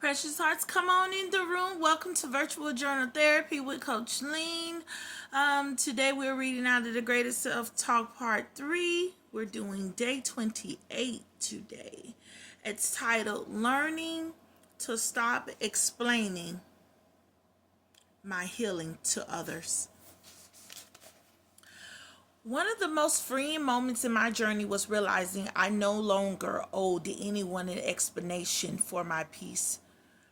Precious hearts, come on in the room. Welcome to Virtual Journal Therapy with Coach Lean. Today we're reading out of the Greatest Self Talk Part 3. We're doing day 28 today. It's titled Learning to Stop Explaining My Healing to Others. One of the most freeing moments in my journey was realizing I no longer owed anyone an explanation for my peace.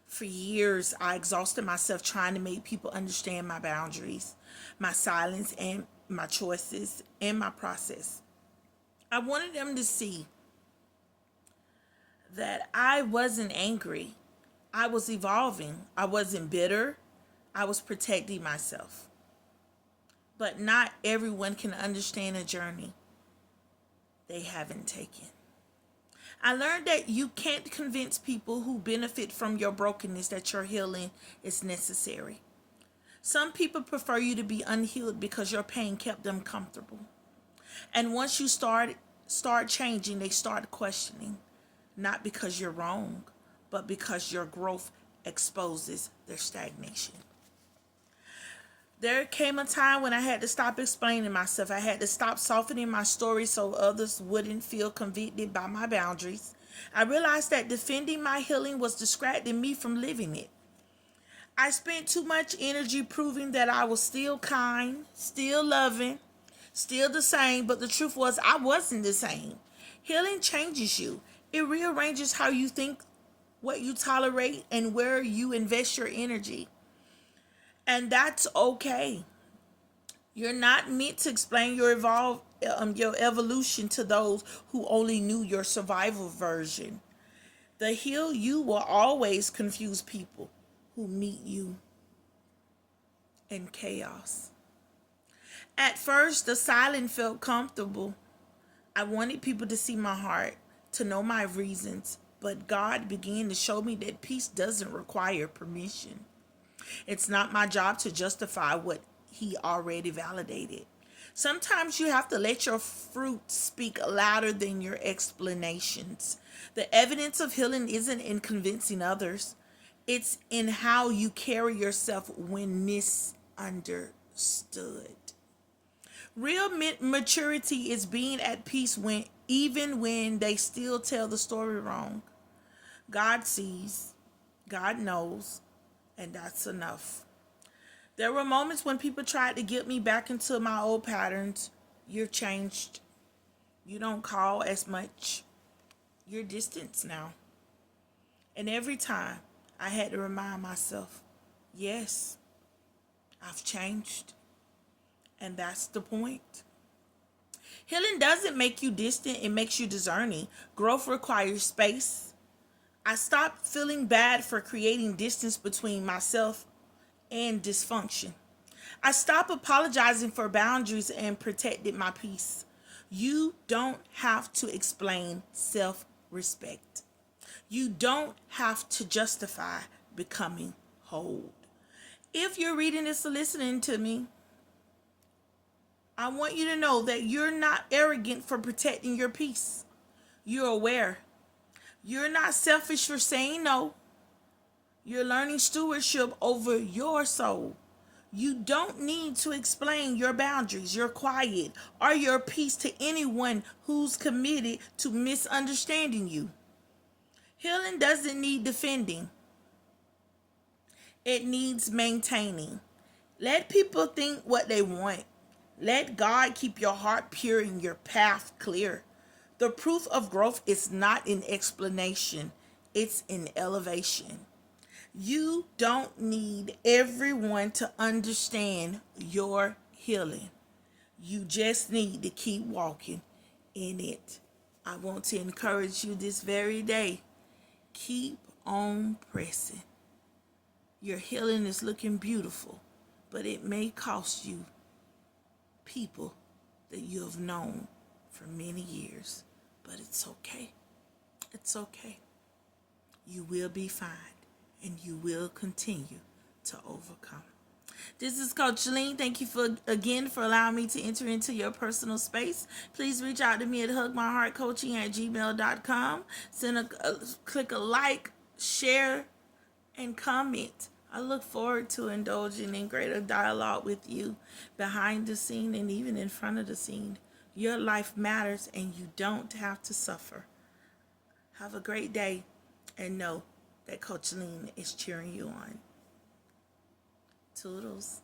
For years, I exhausted myself trying to make people understand my boundaries, my silence, and my choices, and my process. I wanted them to see that I wasn't angry. I was evolving. I wasn't bitter. I was protecting myself. But not everyone can understand a journey they haven't taken. I learned that you can't convince people who benefit from your brokenness that your healing is necessary. Some people prefer you to be unhealed because your pain kept them comfortable. And once you start changing, they start questioning, not because you're wrong, but because your growth exposes their stagnation. There came a time when I had to stop explaining myself. I had to stop softening my story so others wouldn't feel convicted by my boundaries. I realized that defending my healing was distracting me from living it. I spent too much energy proving that I was still kind, still loving, still the same, but the truth was I wasn't the same. Healing changes you. It rearranges how you think, what you tolerate, and where you invest your energy. And that's okay. You're not meant to explain your evolution to those who only knew your survival version. The heal you will always confuse people who meet you in chaos. At first, the silence felt comfortable. I wanted people to see my heart, to know my reasons, but God began to show me that peace doesn't require permission. It's not my job to justify what he already validated. Sometimes you have to let your fruit speak louder than your explanations. The evidence of healing isn't in convincing others. It's in how you carry yourself when misunderstood. Real maturity is being at peace even when they still tell the story wrong. God sees, God knows, and that's enough. There were moments when people tried to get me back into my old patterns. You're changed. You don't call as much. You're distant now. And every time I had to remind myself, yes, I've changed. And that's the point. Healing doesn't make you distant, it makes you discerning. Growth requires space. I stopped feeling bad for creating distance between myself and dysfunction. I stopped apologizing for boundaries and protected my peace. You don't have to explain self-respect. You don't have to justify becoming whole. If you're reading this or listening to me, I want you to know that you're not arrogant for protecting your peace. You're aware. You're not selfish for saying no. You're learning stewardship over your soul. You don't need to explain your boundaries, your quiet, or your peace to anyone who's committed to misunderstanding you. Healing doesn't need defending. It needs maintaining. Let people think what they want. Let God keep your heart pure and your path clear. The proof of growth is not in explanation, it's in elevation. You don't need everyone to understand your healing. You just need to keep walking in it. I want to encourage you this very day. Keep on pressing. Your healing is looking beautiful, but it may cost you people that you have known for many years. But it's okay. It's okay. You will be fine. And you will continue to overcome. This is Coach Lean. Thank you for allowing me to enter into your personal space. Please reach out to me at hugmyheartcoaching@gmail.com. Click a like, share, and comment. I look forward to indulging in greater dialogue with you behind the scene and even in front of the scene. Your life matters and you don't have to suffer. Have a great day and know that Coach Lean is cheering you on. Toodles.